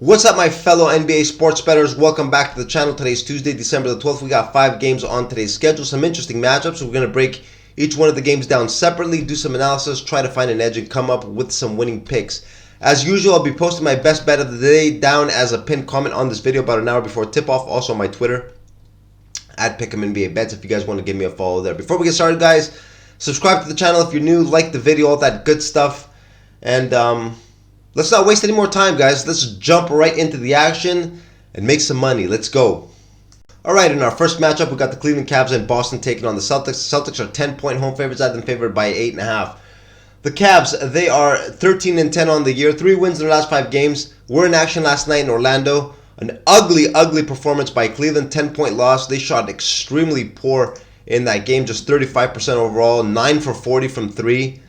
What's up, my fellow NBA sports bettors? Welcome back to the channel. Today's Tuesday, December the 12th. We got 5 games on today's schedule. Some interesting matchups. We're going to break each one of the games down separately, do some analysis, try to find an edge, and come up with some winning picks. As usual, I'll be posting my best bet of the day down as a pinned comment on this video about an hour before tip-off. Also on my Twitter, at @Pick'emNBABets, if you guys want to give me a follow there. Before we get started, guys, subscribe to the channel if you're new, like the video, all that good stuff. And let's not waste any more time, guys. Let's jump right into the action and make some money. Let's go. All right, in our first matchup, we got the Cleveland Cavs and Boston taking on the Celtics. The Celtics are 10-point home favorites. I have them favored by 8.5. The Cavs, they are 13-10 on the year. 3 wins in their last 5 games. Were in action last night in Orlando. An ugly performance by Cleveland. 10-point loss. They shot extremely poor in that game. Just 35% overall. 9 for 40 from 3.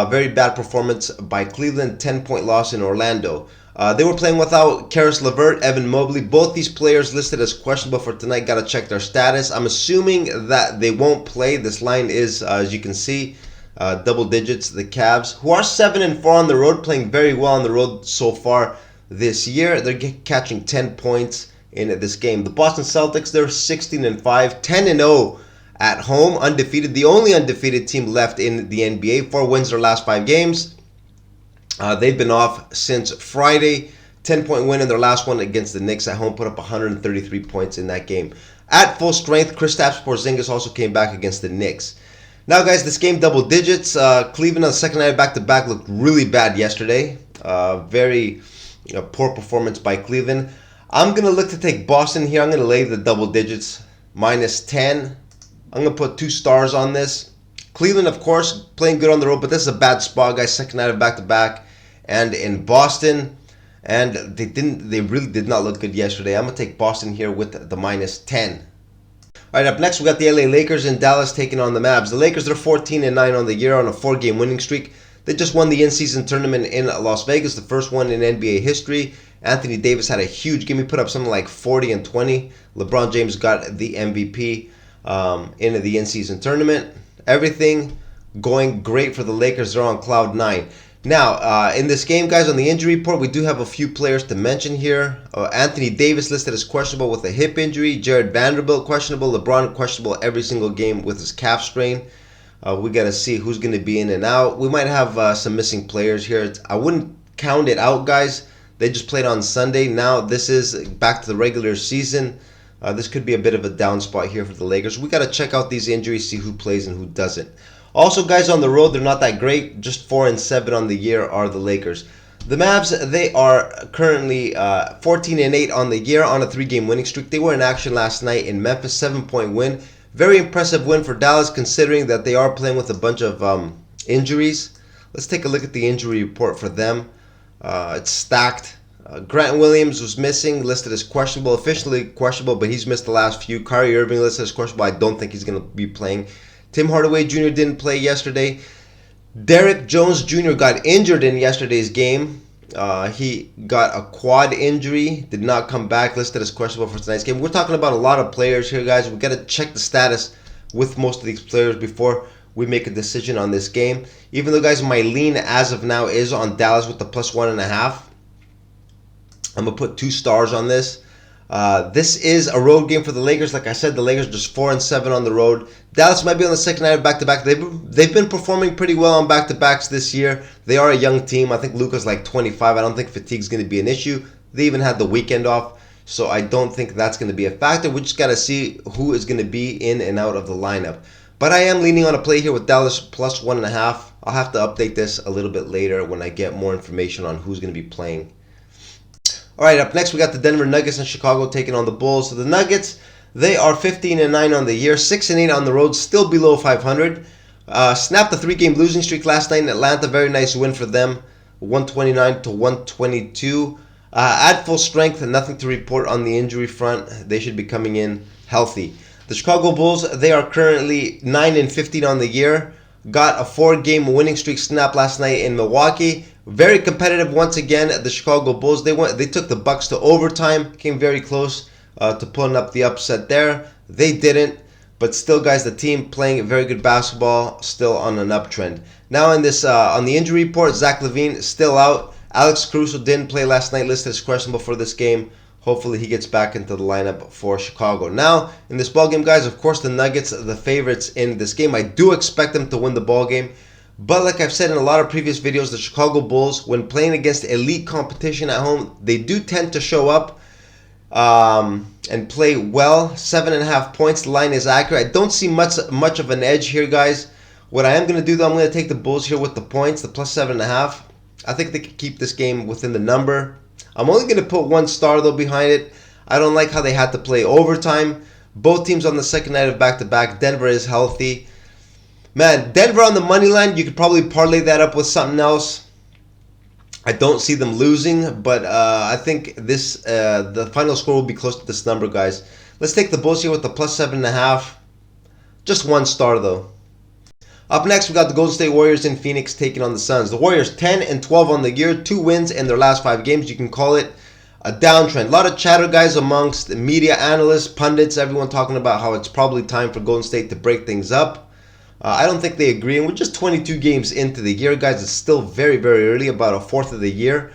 Very bad performance by Cleveland. 10-point loss in Orlando. They were playing without Karis LeVert, Evan Mobley. Both these players listed as questionable for tonight. Got to check their status. I'm assuming that they won't play. This line is, as you can see, double digits. The Cavs, who are 7-4 on the road, playing very well on the road so far this year. They're catching 10 points in this game. The Boston Celtics, they're 16-5, 10-0 at home, undefeated. The only undefeated team left in the NBA. 4 wins their last 5 games. They've been off since Friday. 10-point win in their last one against the Knicks at home. Put up 133 points in that game. At full strength, Kristaps Porzingis also came back against the Knicks. Now, guys, this game double digits. Cleveland on the second night back-to-back looked really bad yesterday. Very poor performance by Cleveland. I'm going to look to take Boston here. I'm going to lay the double digits, -10. I'm going to put 2 stars on this. Cleveland, of course, playing good on the road, but this is a bad spot, guys. Second night of back-to-back. And in Boston, and they really did not look good yesterday. I'm going to take Boston here with the -10. All right, up next, we got the LA Lakers in Dallas taking on the Mavs. The Lakers, they're 14-9 on the year on a 4-game winning streak. They just won the in-season tournament in Las Vegas, the first one in NBA history. Anthony Davis had a huge game. He put up something like 40 and 20. LeBron James got the MVP in the in-season tournament. Everything going great for the Lakers. They're on cloud 9. Now, in this game, guys, on the injury report, we do have a few players to mention here. Anthony Davis listed as questionable with a hip injury. Jared Vanderbilt questionable. LeBron questionable every single game with his calf strain. We got to see who's going to be in and out. We might have some missing players here. I wouldn't count it out, guys. They just played on Sunday. Now, this is back to the regular season. This could be a bit of a down spot here for the Lakers. We got to check out these injuries, see who plays and who doesn't. Also, guys, on the road, they're not that great. Just 4-7 on the year are the Lakers. The Mavs, they are currently 14-8 on the year on a 3-game winning streak. They were in action last night in Memphis, 7-point win. Very impressive win for Dallas, considering that they are playing with a bunch of injuries. Let's take a look at the injury report for them. It's stacked. Grant Williams was missing, listed as questionable, officially questionable, but he's missed the last few. Kyrie Irving listed as questionable. I don't think he's going to be playing. Tim Hardaway Jr. didn't play yesterday. Derrick Jones Jr. got injured in yesterday's game. He got a quad injury, did not come back, listed as questionable for tonight's game. We're talking about a lot of players here, guys. We got to check the status with most of these players before we make a decision on this game. Even though, guys, my lean as of now is on Dallas with the +1.5. I'm going to put 2 stars on this. This is a road game for the Lakers. Like I said, the Lakers are just 4-7 on the road. Dallas might be on the second night of back-to-back. They've been performing pretty well on back-to-backs this year. They are a young team. I think Luka's like 25. I don't think fatigue's going to be an issue. They even had the weekend off, so I don't think that's going to be a factor. We just got to see who is going to be in and out of the lineup. But I am leaning on a play here with Dallas +1.5. I'll have to update this a little bit later when I get more information on who's going to be playing. All right, up next, we got the Denver Nuggets and Chicago taking on the Bulls. So the Nuggets, they are 15-9 on the year, 6-8 on the road, still below 500. Snapped a 3-game losing streak last night in Atlanta. Very nice win for them, 129-122. At full strength, nothing to report on the injury front. They should be coming in healthy. The Chicago Bulls, they are currently 9-15 on the year. Got a 4-game winning streak snapped last night in Milwaukee. Very competitive once again. The Chicago Bulls, they took the Bucks to overtime. Came very close to pulling up the upset there. They didn't. But still, guys, the team playing very good basketball, still on an uptrend. Now in this, on the injury report, Zach LaVine is still out. Alex Caruso didn't play last night, listed as questionable for this game. Hopefully he gets back into the lineup for Chicago. Now, in this ball game, guys, of course the Nuggets are the favorites in this game. I do expect them to win the ball game. But like I've said in a lot of previous videos, the Chicago Bulls, when playing against elite competition at home, they do tend to show up and play well. 7.5 points, the line is accurate. I don't see much of an edge here, guys. What I am going to do, though, I'm going to take the Bulls here with the points, the plus 7.5. I think they can keep this game within the number. I'm only going to put 1 star, though, behind it. I don't like how they had to play overtime. Both teams on the second night of back-to-back. Denver is healthy. Man, Denver on the money line, you could probably parlay that up with something else. I don't see them losing, but I think the final score will be close to this number, guys. Let's take the Bulls here with the plus 7.5. Just 1 star, though. Up next, we got the Golden State Warriors in Phoenix taking on the Suns. The Warriors 10-12 on the year, 2 wins in their last 5 games. You can call it a downtrend. A lot of chatter, guys, amongst the media analysts, pundits, everyone talking about how it's probably time for Golden State to break things up. I don't think they agree, and we're just 22 games into the year, guys. It's still very, very early, about a fourth of the year.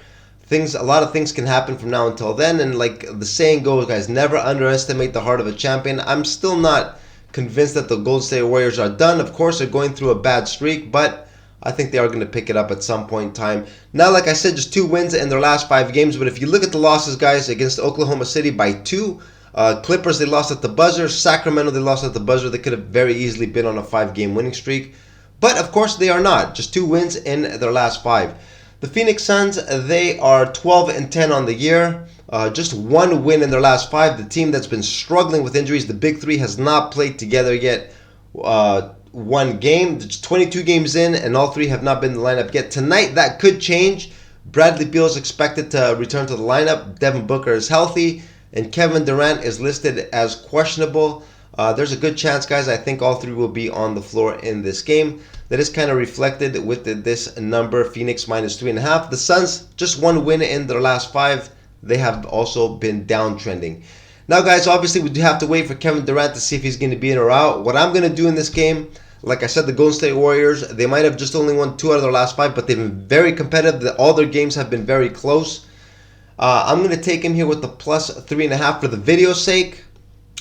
A lot of things can happen from now until then, and like the saying goes, guys, never underestimate the heart of a champion. I'm still not convinced that the Golden State Warriors are done. Of course, they're going through a bad streak, but I think they are going to pick it up at some point in time. Now, like I said, just 2 wins in their last 5 games, but if you look at the losses, guys, against Oklahoma City by 2, Clippers, they lost at the buzzer. Sacramento, they lost at the buzzer. They could have very easily been on a 5-game winning streak. But, of course, they are not. Just 2 wins in their last 5. The Phoenix Suns, they are 12-10 on the year. Just 1 win in their last 5. The team that's been struggling with injuries, the Big Three, has not played together yet. 1 game. It's 22 games in, and all 3 have not been in the lineup yet. Tonight, that could change. Bradley Beal is expected to return to the lineup. Devin Booker is healthy. And Kevin Durant is listed as questionable. There's a good chance, guys, I think all 3 will be on the floor in this game. That is kind of reflected with this number, Phoenix minus 3.5. The Suns, just 1 win in their last 5. They have also been downtrending. Now, guys, obviously, we do have to wait for Kevin Durant to see if he's going to be in or out. What I'm going to do in this game, like I said, the Golden State Warriors, they might have just only won 2 out of their last 5, but they've been very competitive. All their games have been very close. I'm going to take him here with the plus 3.5 for the video's sake.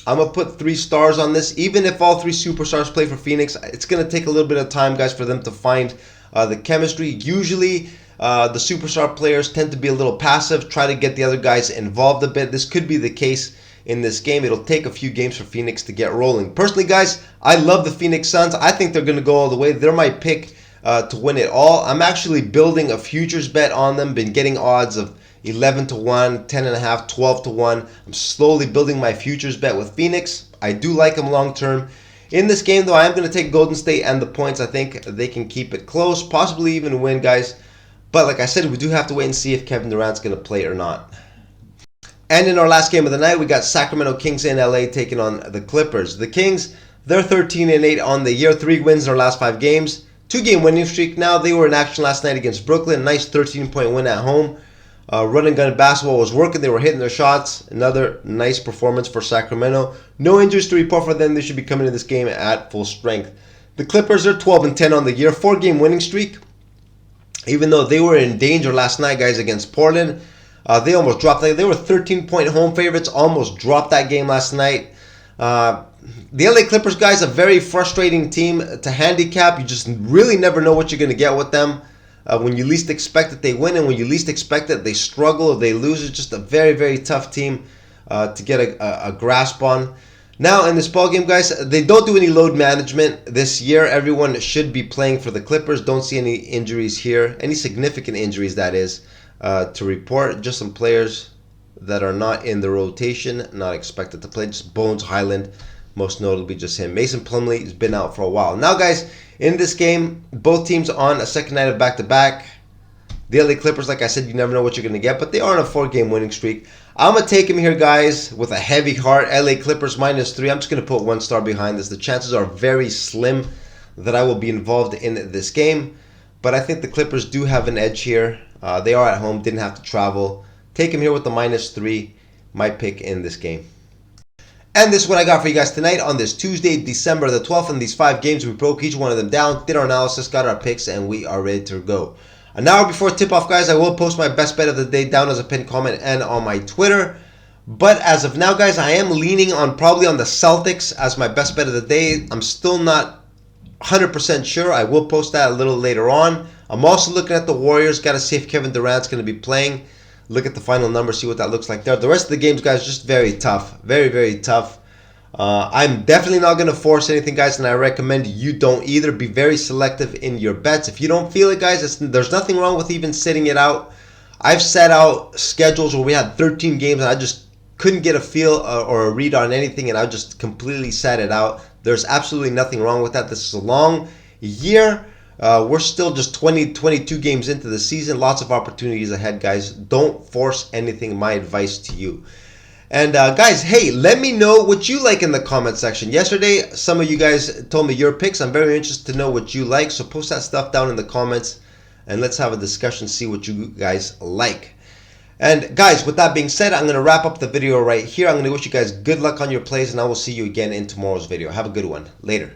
I'm going to put 3 stars on this. Even if all 3 superstars play for Phoenix, it's going to take a little bit of time, guys, for them to find the chemistry. Usually, the superstar players tend to be a little passive, try to get the other guys involved a bit. This could be the case in this game. It'll take a few games for Phoenix to get rolling. Personally, guys, I love the Phoenix Suns. I think they're going to go all the way. They're my pick to win it all. I'm actually building a futures bet on them. Been getting odds of 11-1, 10.5, 12-1. I'm slowly building my futures bet with Phoenix. I do like them long term. In this game, though, I am going to take Golden State and the points. I think they can keep it close, possibly even win, guys. But like I said, we do have to wait and see if Kevin Durant's going to play or not. And in our last game of the night, we got Sacramento Kings in LA taking on the Clippers. The Kings, they're 13-8 on the year, 3 wins in their last 5 games. 2-game winning streak now. They were in action last night against Brooklyn. Nice 13-point win at home. Run and gun basketball was working. They were hitting their shots. Another nice performance for Sacramento. No injuries to report for them. They should be coming into this game at full strength. The Clippers are 12-10 on the year. 4-game winning streak. Even though they were in danger last night, guys, against Portland. They almost dropped that. They were 13-point home favorites. Almost dropped that game last night. The LA Clippers, guys, a very frustrating team to handicap. You just really never know what you're going to get with them. When you least expect it, they win, and when you least expect it, they struggle or they lose. It's just a very, very tough team to get a grasp on. Now, in this ball game, guys, they don't do any load management this year. Everyone should be playing for the Clippers. Don't see any injuries here, any significant injuries, that is, to report. Just some players that are not in the rotation, not expected to play. Just Bones Highland, most notably just him. Mason Plumlee has been out for a while. Now, guys, in this game, both teams on a second night of back-to-back. The LA Clippers, like I said, you never know what you're going to get, but they are on a 4-game winning streak. I'm going to take him here, guys, with a heavy heart. LA Clippers -3. I'm just going to put 1 star behind this. The chances are very slim that I will be involved in this game, but I think the Clippers do have an edge here. They are at home, didn't have to travel. Take him here with the -3, my pick in this game. And this is what I got for you guys tonight on this Tuesday, December the 12th. In these 5 games, we broke each one of them down, did our analysis, got our picks, and we are ready to go. An hour before tip-off, guys, I will post my best bet of the day down as a pinned comment and on my Twitter. But as of now, guys, I am leaning on probably on the Celtics as my best bet of the day. I'm still not 100% sure. I will post that a little later on. I'm also looking at the Warriors. Got to see if Kevin Durant's going to be playing. Look at the final number, see what that looks like there. The rest of the games, guys, just very tough. Very, very tough. I'm definitely not going to force anything, guys, and I recommend you don't either. Be very selective in your bets. If you don't feel it, guys, there's nothing wrong with even sitting it out. I've set out schedules where we had 13 games, and I just couldn't get a feel or a read on anything, and I just completely sat it out. There's absolutely nothing wrong with that. This is a long year. We're still just 22 games into the season. Lots of opportunities ahead, guys. Don't force anything. My advice to you. And guys, hey, let me know what you like in the comment section. Yesterday, some of you guys told me your picks. I'm very interested to know what you like. So post that stuff down in the comments and let's have a discussion, see what you guys like. And guys, with that being said, I'm going to wrap up the video right here. I'm going to wish you guys good luck on your plays, and I will see you again in tomorrow's video. Have a good one. Later.